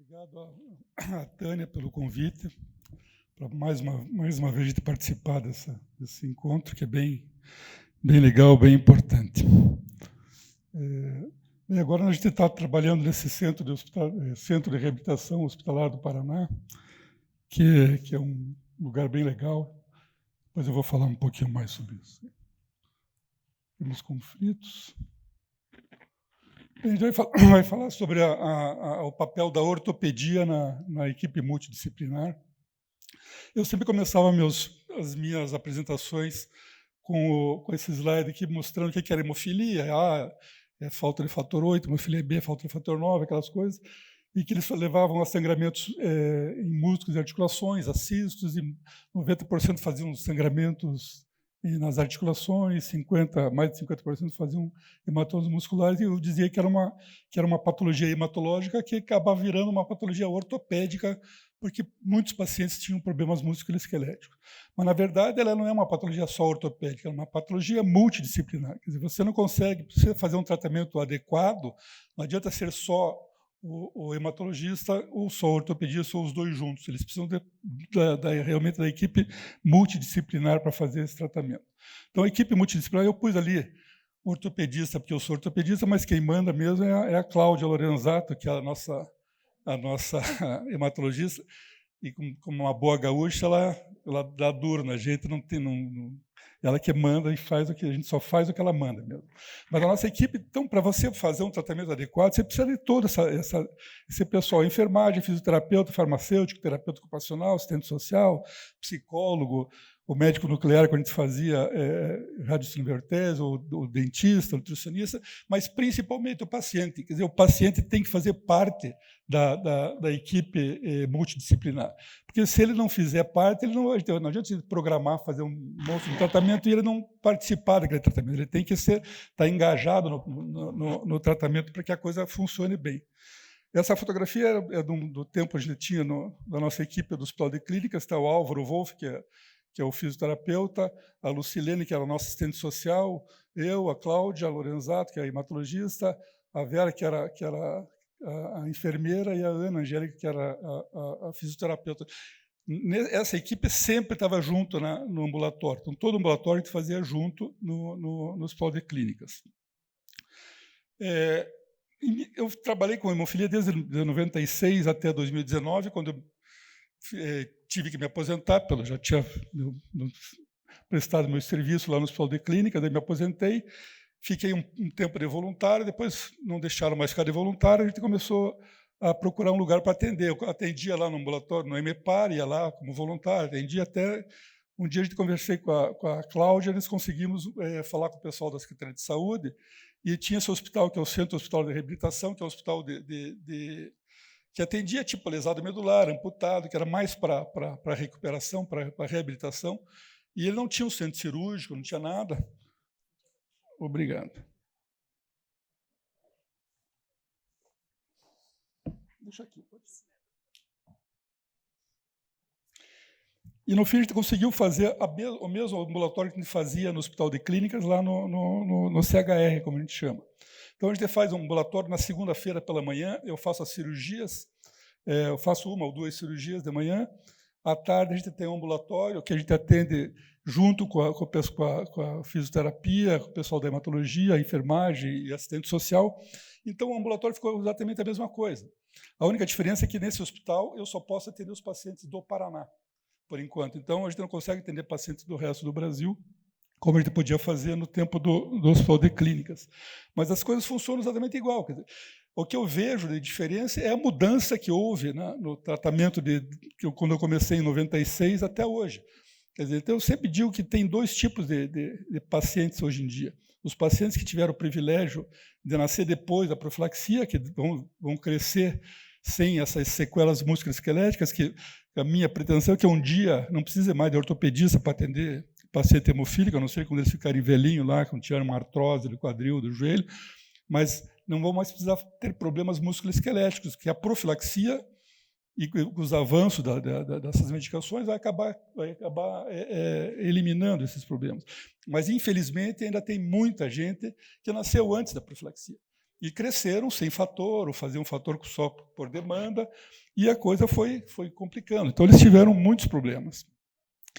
Obrigado à Tânia pelo convite, para mais uma vez de participar desse encontro, que é bem legal, bem importante. E agora a gente está trabalhando nesse centro de reabilitação hospitalar do Paraná, que é um lugar bem legal. Depois eu vou falar um pouquinho mais sobre isso. Temos conflitos. A gente vai falar sobre o papel da ortopedia na equipe multidisciplinar. Eu sempre começava as minhas apresentações com esse slide aqui mostrando o que era hemofilia. É falta de fator 8, hemofilia B, falta de fator 9, aquelas coisas, e que eles levavam a sangramentos em músculos e articulações, a cistos, e 90% faziam sangramentos nas articulações, mais de 50% faziam hematomas musculares, e eu dizia que era uma patologia hematológica que acabava virando uma patologia ortopédica, porque muitos pacientes tinham problemas musculoesqueléticos. Mas, na verdade, ela não é uma patologia só ortopédica, é uma patologia multidisciplinar. Quer dizer, você não consegue, para você fazer um tratamento adequado, não adianta ser só o hematologista ou só o ortopedista ou os dois juntos. Eles precisam realmente da equipe multidisciplinar para fazer esse tratamento. Então, a equipe multidisciplinar, eu pus ali ortopedista, porque eu sou ortopedista, mas quem manda mesmo é a Cláudia Lorenzato, que é a nossa hematologista, e como uma boa gaúcha, ela dá duro na gente, ela que manda e faz a gente só faz o que ela manda mesmo. Mas a nossa equipe, então, para você fazer um tratamento adequado, você precisa de todo esse pessoal: enfermagem, fisioterapeuta, farmacêutico, terapeuta ocupacional, assistente social, psicólogo, o médico nuclear, quando a gente fazia radiosinvertese, o dentista, o nutricionista, mas principalmente o paciente. Quer dizer, o paciente tem que fazer parte da equipe multidisciplinar. Porque se ele não fizer parte, ele não adianta se programar, fazer um monte de tratamento e ele não participar daquele tratamento. Ele tem que estar engajado no tratamento para que a coisa funcione bem. Essa fotografia é do tempo que a gente tinha da nossa equipe do Hospital de Clínicas. Está o Álvaro Wolff, que é o fisioterapeuta, a Lucilene, que era a nossa assistente social, eu, a Cláudia Lorenzato, que é a hematologista, a Vera, que era a enfermeira, e a Ana Angélica, que era a fisioterapeuta. Essa equipe sempre estava junto no ambulatório. Então, todo o ambulatório a gente fazia junto no Hospital de Clínicas. Eu trabalhei com hemofilia desde 1996 até 2019, quando eu tive que me aposentar, eu já tinha prestado meu serviço lá no Hospital de Clínicas, daí me aposentei, fiquei um tempo de voluntário, depois não deixaram mais ficar de voluntário, a gente começou a procurar um lugar para atender. Eu atendia lá no ambulatório, no EMEPAR, ia lá como voluntário, atendia até... Um dia a gente conversei com a Cláudia, nós conseguimos falar com o pessoal da Secretaria de Saúde, e tinha esse hospital, que é o Centro Hospital de Reabilitação, que é um hospital que atendia tipo lesado medular, amputado, que era mais para recuperação, para reabilitação, e ele não tinha um centro cirúrgico, não tinha nada. Obrigado. Deixa aqui, pode ser. E, no fim, a gente conseguiu fazer o mesmo ambulatório que a gente fazia no Hospital de Clínicas, lá no CHR, como a gente chama. Então, a gente faz um ambulatório na segunda-feira pela manhã, eu faço as cirurgias, eu faço 1 ou 2 cirurgias de manhã. À tarde, a gente tem um ambulatório que a gente atende junto com a fisioterapia, com o pessoal da hematologia, a enfermagem e assistente social. Então, o ambulatório ficou exatamente a mesma coisa. A única diferença é que, nesse hospital, eu só posso atender os pacientes do Paraná, por enquanto. Então, a gente não consegue atender pacientes do resto do Brasil, como a gente podia fazer no tempo do Hospital de Clínicas. Mas as coisas funcionam exatamente igual. Quer dizer, o que eu vejo de diferença é a mudança que houve no tratamento quando eu comecei em 96 até hoje. Quer dizer, então, eu sempre digo que tem 2 tipos de pacientes hoje em dia. Os pacientes que tiveram o privilégio de nascer depois da profilaxia, que vão crescer sem essas sequelas musculoesqueléticas, que a minha pretensão é que um dia não precise mais de ortopedista para atender paciente hemofílico, a não ser quando eles ficarem velhinhos lá, quando tiverem uma artrose do quadril, do joelho, mas não vão mais precisar ter problemas musculoesqueléticos, que a profilaxia e os avanços dessas medicações vai acabar eliminando esses problemas. Mas, infelizmente, ainda tem muita gente que nasceu antes da profilaxia. E cresceram sem fator, ou faziam fator só por demanda, e a coisa foi complicando. Então, eles tiveram muitos problemas.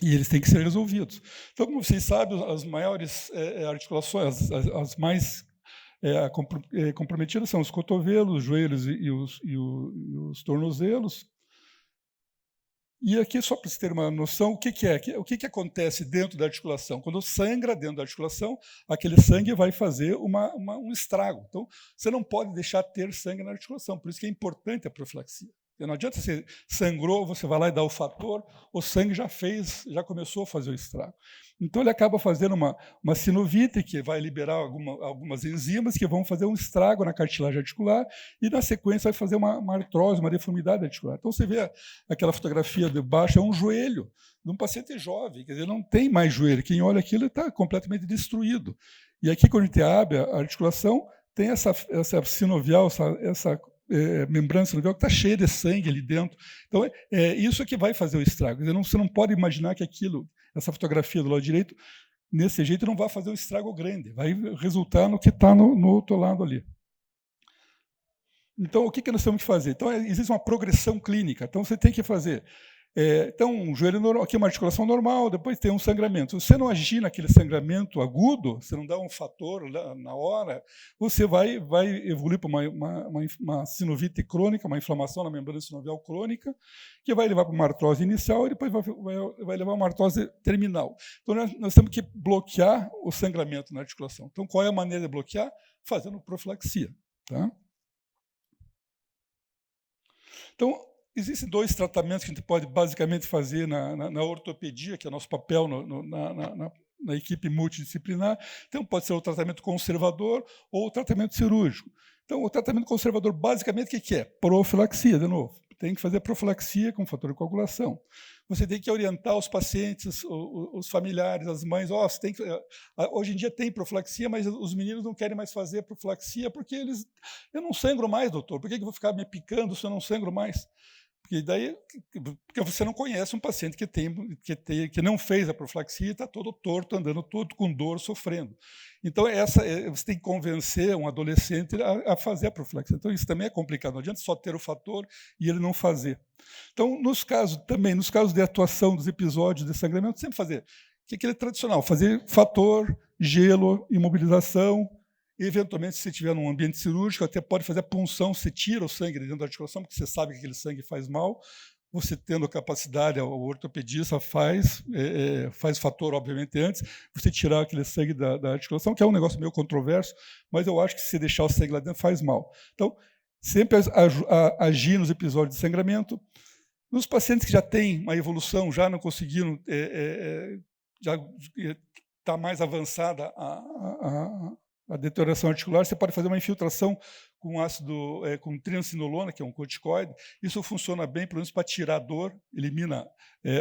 E eles têm que ser resolvidos. Então, como vocês sabem, as maiores articulações, as mais comprometidas são os cotovelos, os joelhos e os tornozelos. E aqui, só para você ter uma noção, o que acontece dentro da articulação? Quando sangra dentro da articulação, aquele sangue vai fazer um estrago. Então, você não pode deixar ter sangue na articulação, por isso que é importante a profilaxia. Não adianta você sangrou, você vai lá e dá o fator, o sangue já começou a fazer o estrago. Então ele acaba fazendo uma sinovite, que vai liberar algumas enzimas que vão fazer um estrago na cartilagem articular e, na sequência, vai fazer uma artrose, uma deformidade articular. Então você vê aquela fotografia de baixo, é um joelho de um paciente jovem, quer dizer, não tem mais joelho. Quem olha aquilo está completamente destruído. E aqui, quando a gente abre a articulação, tem essa sinovial, essa membrana sinovial que está cheia de sangue ali dentro. Então, isso que vai fazer o estrago. Você não pode imaginar que essa fotografia do lado direito, nesse jeito, não vai fazer um estrago grande. Vai resultar no que está no outro lado ali. Então, o que nós temos que fazer? Então, existe uma progressão clínica. Então, você tem que fazer... então, um joelho normal, aqui é uma articulação normal, depois tem um sangramento. Se você não agir naquele sangramento agudo, você não dá um fator na hora, você vai evoluir para uma sinovite crônica, uma inflamação na membrana sinovial crônica, que vai levar para uma artrose inicial e depois vai levar a uma artrose terminal. Então, nós temos que bloquear o sangramento na articulação. Então, qual é a maneira de bloquear? Fazendo profilaxia. Tá? Então, existem 2 tratamentos que a gente pode basicamente fazer na ortopedia, que é o nosso papel na equipe multidisciplinar. Então, pode ser o tratamento conservador ou o tratamento cirúrgico. Então, o tratamento conservador, basicamente, o que é? Profilaxia, de novo. Tem que fazer profilaxia com fator de coagulação. Você tem que orientar os pacientes, os familiares, as mães. Hoje em dia tem profilaxia, mas os meninos não querem mais fazer profilaxia porque eu não sangro mais, doutor. Por que eu vou ficar me picando se eu não sangro mais? Porque você não conhece um paciente que não fez a profilaxia e está todo torto, andando todo com dor, sofrendo. Então, você tem que convencer um adolescente a fazer a profilaxia. Então, isso também é complicado. Não adianta só ter o fator e ele não fazer. Então, nos casos de atuação dos episódios de sangramento, sempre fazer o que é tradicional, fazer fator, gelo, imobilização. Eventualmente, se você estiver num ambiente cirúrgico, até pode fazer a punção, você tira o sangue de dentro da articulação, porque você sabe que aquele sangue faz mal. Você tendo a capacidade, o ortopedista faz fator, obviamente, antes, você tirar aquele sangue da articulação, que é um negócio meio controverso, mas eu acho que se deixar o sangue lá dentro faz mal. Então, sempre agir nos episódios de sangramento. Nos pacientes que já têm uma evolução, já não conseguiram, já está mais avançada a deterioração articular, você pode fazer uma infiltração com ácido, com triamcinolona, que é um corticoide. Isso funciona bem, pelo menos para tirar a dor, elimina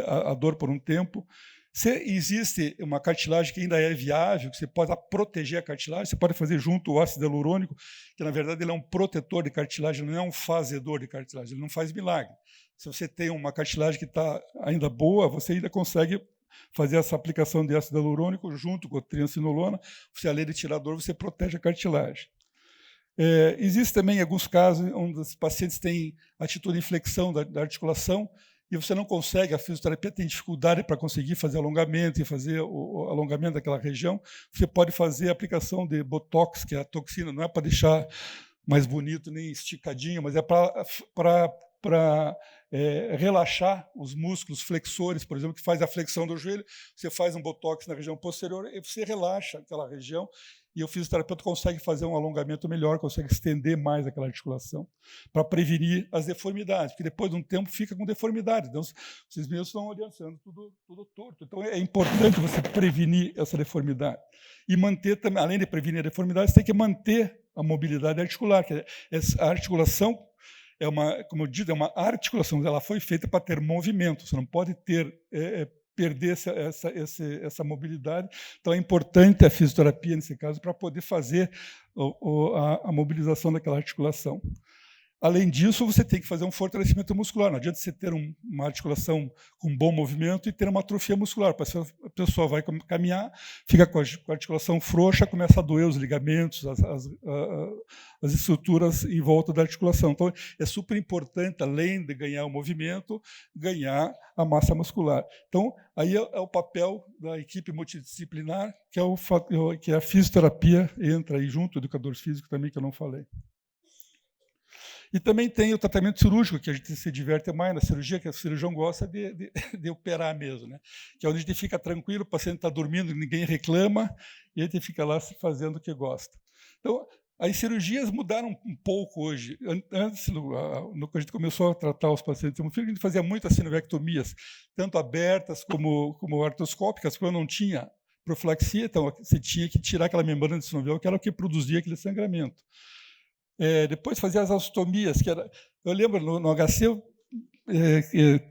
a dor por um tempo. Se existe uma cartilagem que ainda é viável, que você pode proteger a cartilagem, você pode fazer junto o ácido hialurônico, que na verdade ele é um protetor de cartilagem, não é um fazedor de cartilagem, ele não faz milagre. Se você tem uma cartilagem que está ainda boa, você ainda consegue fazer essa aplicação de ácido hialurônico junto com a triamcinolona, você, além de tirar a dor, você protege a cartilagem. Existe também alguns casos onde os pacientes têm atitude de inflexão da articulação e você não consegue, a fisioterapia tem dificuldade para conseguir fazer alongamento e fazer o alongamento daquela região. Você pode fazer a aplicação de botox, que é a toxina, não é para deixar mais bonito nem esticadinho, mas é para relaxar os músculos flexores, por exemplo, que faz a flexão do joelho. Você faz um botox na região posterior e você relaxa aquela região e o fisioterapeuta consegue fazer um alongamento melhor, consegue estender mais aquela articulação para prevenir as deformidades, porque depois de um tempo fica com deformidade. Então, vocês mesmos estão orientando tudo torto. Então, é importante você prevenir essa deformidade. E manter também, além de prevenir a deformidade, você tem que manter a mobilidade articular. Que a articulação como eu digo, é uma articulação, ela foi feita para ter movimento, você não pode perder essa mobilidade. Então, é importante a fisioterapia, nesse caso, para poder fazer a mobilização daquela articulação. Além disso, você tem que fazer um fortalecimento muscular. Não adianta você ter uma articulação com bom movimento e ter uma atrofia muscular. A pessoa vai caminhar, fica com a articulação frouxa, começa a doer os ligamentos, as estruturas em volta da articulação. Então, é super importante, além de ganhar o movimento, ganhar a massa muscular. Então, aí é o papel da equipe multidisciplinar, que é a fisioterapia, entra aí junto, o educador físico também, que eu não falei. E também tem o tratamento cirúrgico, que a gente se diverte mais na cirurgia, que o cirurgião gosta de operar mesmo, né? Que é onde a gente fica tranquilo, o paciente está dormindo, ninguém reclama, e a gente fica lá fazendo o que gosta. Então, as cirurgias mudaram um pouco hoje. Antes, quando a gente começou a tratar os pacientes hemofílicos, a gente fazia muitas sinovectomias, tanto abertas como artroscópicas, quando não tinha profilaxia, então você tinha que tirar aquela membrana de sinovial, que era o que produzia aquele sangramento. Depois fazia as ostomias, que era, eu lembro no HC,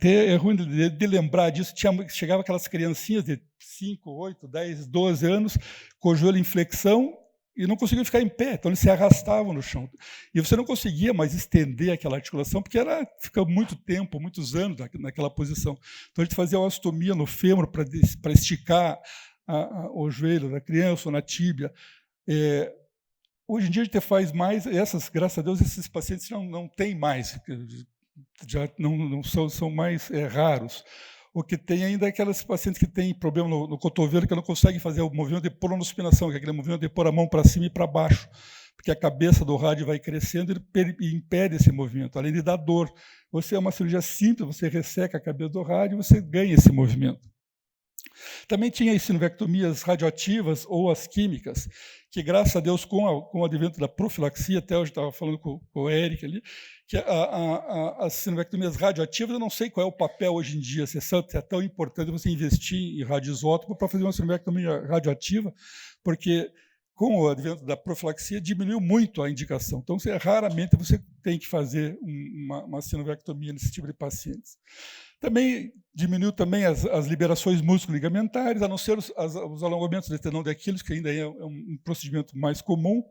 é ruim de lembrar disso, chegava aquelas criancinhas de 5, 8, 10, 12 anos, com o joelho em flexão, e não conseguiam ficar em pé, então eles se arrastavam no chão. E você não conseguia mais estender aquela articulação, porque fica muito tempo, muitos anos naquela posição. Então a gente fazia uma ostomia no fêmur para esticar o joelho da criança ou na tíbia. Hoje em dia a gente faz mais, graças a Deus, esses pacientes não tem mais, já não são mais raros. O que tem ainda é aqueles pacientes que têm problema no cotovelo, que não conseguem fazer o movimento de pronospinação, que é aquele movimento de pôr a mão para cima e para baixo, porque a cabeça do rádio vai crescendo e impede esse movimento, além de dar dor. Você é uma cirurgia simples, você resseca a cabeça do rádio e você ganha esse movimento. Também tinha as sinovectomias radioativas ou as químicas, que, graças a Deus, com o advento da profilaxia, até hoje estava falando com o Eric ali, que as sinovectomias radioativas, eu não sei qual é o papel hoje em dia, se é tão importante você investir em radioisótopo para fazer uma sinovectomia radioativa, porque com o advento da profilaxia diminuiu muito a indicação. Então, raramente você tem que fazer uma sinovectomia nesse tipo de pacientes. Também diminuiu também as liberações músculo-ligamentares, a não ser os alongamentos de tendão de Aquiles, que ainda é um procedimento mais comum.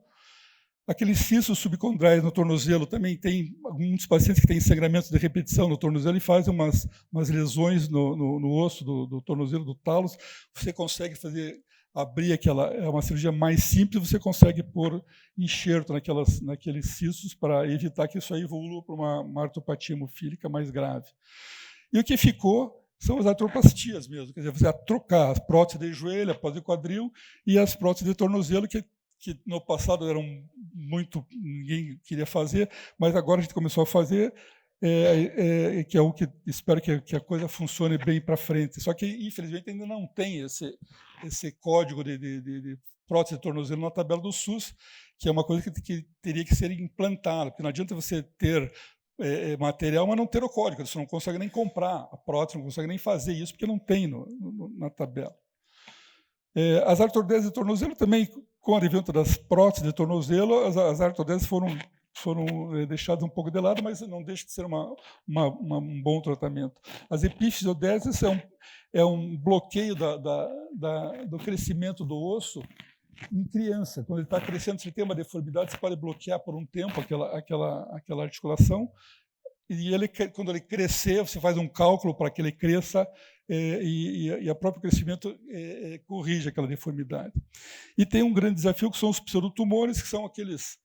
Aqueles cistos subcondrais no tornozelo, também tem alguns pacientes que têm sangramentos de repetição no tornozelo e fazem umas lesões no osso do tornozelo, do talos. Você consegue abrir é uma cirurgia mais simples, você consegue pôr enxerto naqueles cistos para evitar que isso aí evolua para uma artropatia hemofílica mais grave. E o que ficou são as artroplastias mesmo, quer dizer, você trocar as próteses de joelho, a prótese de quadril e as próteses de tornozelo, que no passado eram ninguém queria fazer, mas agora a gente começou a fazer, que é o que espero que a coisa funcione bem para frente. Só que, infelizmente, ainda não tem esse código de prótese de tornozelo na tabela do SUS, que é uma coisa que teria que ser implantada, porque não adianta você ter material, mas não ter o código, você não consegue nem comprar a prótese, não consegue nem fazer isso, porque não tem na tabela. As artrodeses de tornozelo também, com o advento das próteses de tornozelo, as artrodeses foram deixadas um pouco de lado, mas não deixa de ser um bom tratamento. As epifisiodéses é um bloqueio do crescimento do osso em criança. Quando ele está crescendo, se ele tem uma deformidade, você pode bloquear por um tempo aquela articulação, e quando ele crescer, você faz um cálculo para que ele cresça, e o próprio crescimento corrige aquela deformidade. E tem um grande desafio, que são os pseudotumores, que são aqueles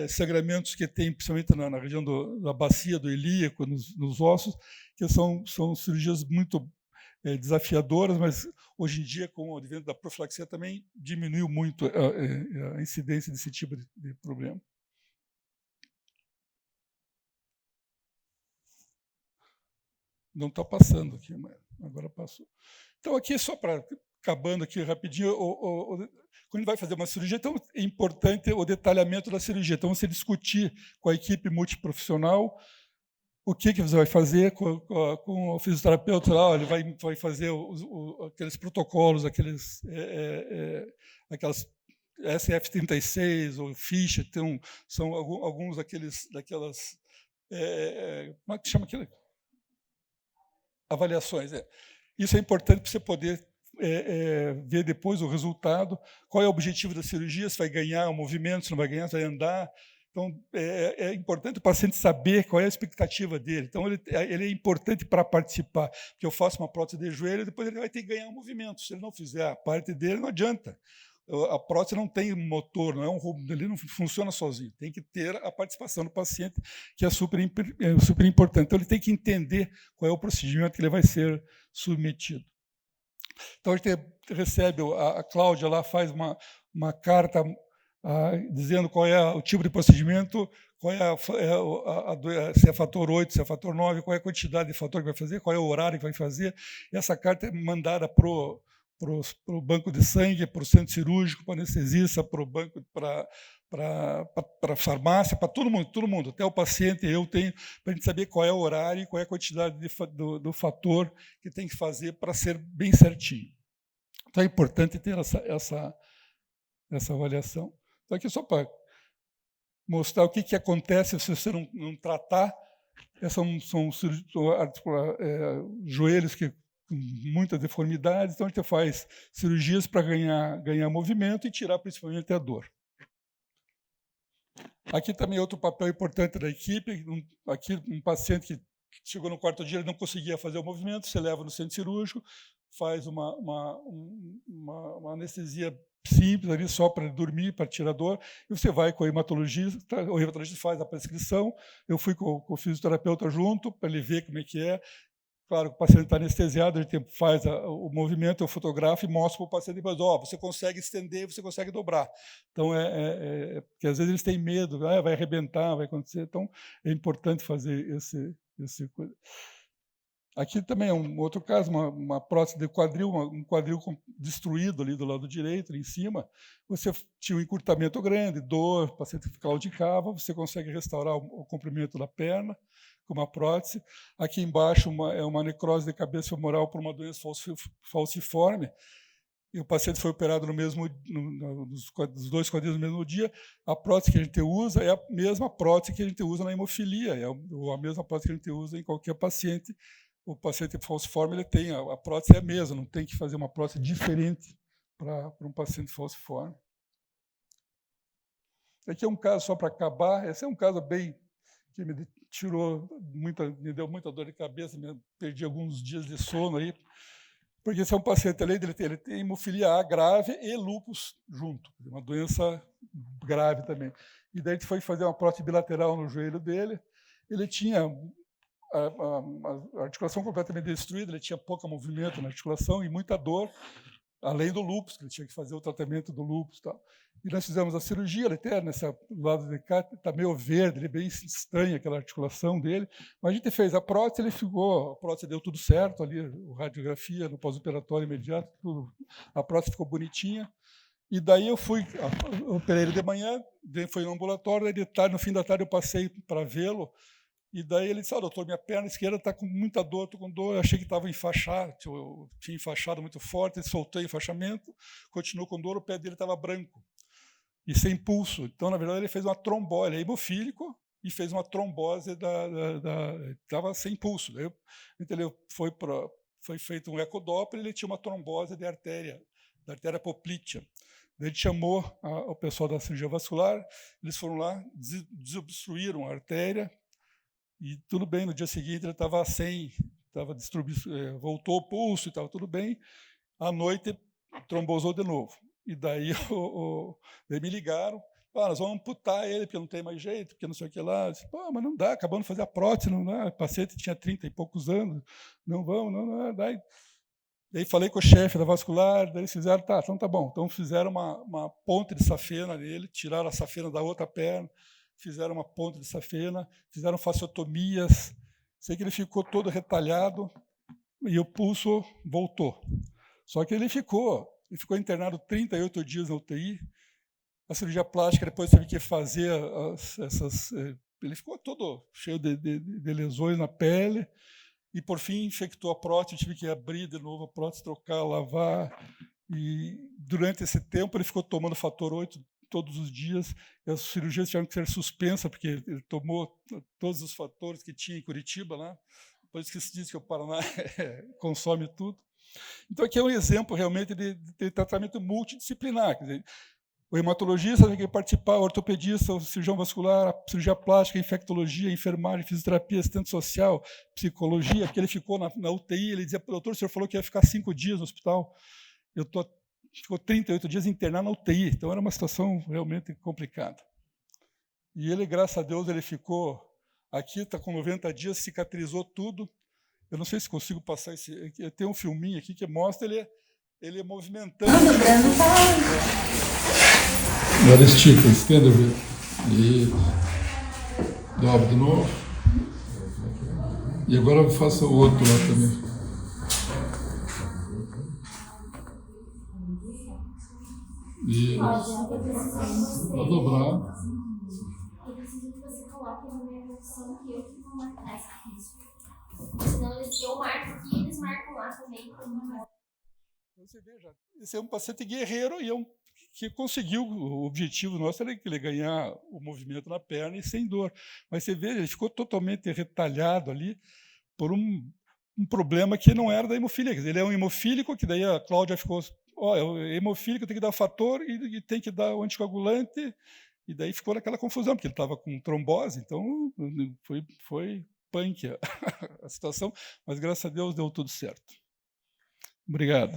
sangramentos que tem, principalmente na região da bacia do ilíaco, nos ossos, que são cirurgias muito desafiadoras, mas hoje em dia, com o advento da profilaxia, também diminuiu muito a incidência desse tipo de problema. Não está passando aqui, mas agora passou. Então, aqui, só para acabando aqui rapidinho, quando vai fazer uma cirurgia, então é importante o detalhamento da cirurgia. Então, você discutir com a equipe multiprofissional o que você vai fazer com o fisioterapeuta lá, ele vai fazer aqueles protocolos, aquelas SF36 ou ficha, são alguns daquelas como é que chama aquilo? Avaliações. Isso é importante para você poder ver depois o resultado, qual é o objetivo da cirurgia, se vai ganhar o movimento, se não vai ganhar, se vai andar. Então, é importante o paciente saber qual é a expectativa dele. Então, ele é importante para participar, porque eu faço uma prótese de joelho e depois ele vai ter que ganhar um movimento. Se ele não fizer a parte dele, não adianta. A prótese não tem motor, não é um robô, ele não funciona sozinho. Tem que ter a participação do paciente, que é super importante. Então, ele tem que entender qual é o procedimento que ele vai ser submetido. Então, a gente recebe, a Cláudia lá faz uma carta dizendo qual é o tipo de procedimento, qual é se é fator 8, se é fator 9, qual é a quantidade de fator que vai fazer, qual é o horário que vai fazer. E essa carta é mandada para o banco de sangue, para o centro cirúrgico, para o anestesista, para o banco, para a farmácia, para todo mundo, até o paciente, eu tenho, para a gente saber qual é o horário e qual é a quantidade do fator que tem que fazer para ser bem certinho. Então é importante ter essa avaliação. Então, aqui só para mostrar o que acontece se você não tratar. São joelhos com muitas deformidades, então a gente faz cirurgias para ganhar movimento e tirar principalmente a dor. Aqui também outro papel importante da equipe. Aqui um paciente que chegou no quarto dia, ele não conseguia fazer o movimento, você leva no centro cirúrgico, faz uma anestesia simples ali só para dormir, para tirar dor, e você vai com o hematologista faz a prescrição, eu fui com o fisioterapeuta junto, para ele ver como é que é. Claro, o paciente está anestesiado, ele faz o movimento, eu fotografo e mostro para o paciente depois, você consegue estender, você consegue dobrar. Então, porque às vezes eles têm medo, vai arrebentar, vai acontecer, então é importante fazer esse coisa. Aqui também é um outro caso, uma prótese de quadril, um quadril destruído ali do lado direito, ali em cima. Você tinha um encurtamento grande, dor, o paciente claudicava, você consegue restaurar o comprimento da perna com uma prótese. Aqui embaixo é uma necrose de cabeça femoral por uma doença falciforme, e o paciente foi operado nos dois quadris no mesmo dia. A prótese que a gente usa é a mesma prótese que a gente usa na hemofilia, é a mesma prótese que a gente usa em qualquer paciente. O paciente falciforme, ele tem, a prótese é a mesma, não tem que fazer uma prótese diferente para um paciente falciforme. Aqui é um caso, só para acabar, esse é um caso bem que me deu muita dor de cabeça, perdi alguns dias de sono aí, porque esse é um paciente, além dele ele tem hemofilia A grave e lúpus junto, uma doença grave também. E daí a gente foi fazer uma prótese bilateral no joelho dele, ele tinha a articulação completamente destruída, ele tinha pouco movimento na articulação e muita dor, além do lúpus, que ele tinha que fazer o tratamento do lúpus e tal. E nós fizemos a cirurgia, ele até nesse lado de cá está meio verde, ele é bem estranho aquela articulação dele, mas a gente fez a prótese, a prótese deu tudo certo ali, a radiografia no pós-operatório imediato, a prótese ficou bonitinha. E daí eu operei ele de manhã, foi no ambulatório, de tarde, no fim da tarde eu passei para vê-lo. E daí ele disse, doutor, minha perna esquerda está com muita dor, estou com dor, eu achei que estava enfaixado, eu tinha enfaixado muito forte, soltei o enfaixamento, continuou com dor, o pé dele estava branco e sem pulso. Então, na verdade, ele fez uma trombose, ele é hemofílico e fez uma trombose, estava sem pulso. Daí, então, ele foi feito um ecodoppler, ele tinha uma trombose da artéria poplítea. Daí ele chamou o pessoal da cirurgia vascular, eles foram lá, desobstruíram a artéria, e tudo bem, no dia seguinte ele estava voltou o pulso e estava tudo bem. À noite, trombosou de novo. E daí, daí me ligaram, nós vamos amputar ele, porque não tem mais jeito, porque não sei o que lá. Eu disse, mas não dá, acabamos de fazer a prótese, não dá. O paciente tinha 30 e poucos anos, não vamos, não. Daí falei com o chefe da vascular, daí eles fizeram, então tá bom. Então fizeram uma ponte de safena nele, tiraram a safena da outra perna, fizeram uma ponte de safena, fizeram fasciotomias, sei que ele ficou todo retalhado e o pulso voltou. Só que ele ficou internado 38 dias na UTI, a cirurgia plástica depois teve que fazer ele ficou todo cheio de lesões na pele, e por fim infectou a prótese, tive que abrir de novo a prótese, trocar, lavar, e durante esse tempo ele ficou tomando fator 8 todos os dias, e as cirurgias tiveram que ser suspensas, porque ele tomou todos os fatores que tinha em Curitiba, lá. Por isso que se diz que o Paraná consome tudo. Então, aqui é um exemplo realmente de tratamento multidisciplinar. Quer dizer, O hematologista tem que participar, o ortopedista, o cirurgião vascular, a cirurgia plástica, a infectologia, a enfermagem, fisioterapia, assistente social, psicologia, porque ele ficou na UTI, ele dizia, doutor, o senhor falou que ia ficar 5 dias no hospital, ficou 38 dias internado na UTI, então era uma situação realmente complicada. E ele, graças a Deus, ele ficou aqui, está com 90 dias, cicatrizou tudo. Eu não sei se consigo passar esse... Tem um filminho aqui que mostra ele movimentando. Agora estica, estenda, e dobra de novo. E agora eu faço o outro lá também. Isso. Vou dobrar. Eu preciso que você coloque na minha versão que eu que vou marcar essa ficha. Senão eu marco aqui e eles marcam lá também. Você veja, esse é um paciente guerreiro e que conseguiu, o objetivo nosso era que ele ganhar o movimento na perna e sem dor. Mas você veja, ele ficou totalmente retalhado ali por um problema que não era da hemofilia. Quer dizer, ele é um hemofílico, que daí a Cláudia ficou, é hemofílico, tem que dar fator e tem que dar o anticoagulante, e daí ficou naquela confusão, porque ele estava com trombose, então foi punk a situação, mas graças a Deus deu tudo certo. Obrigado.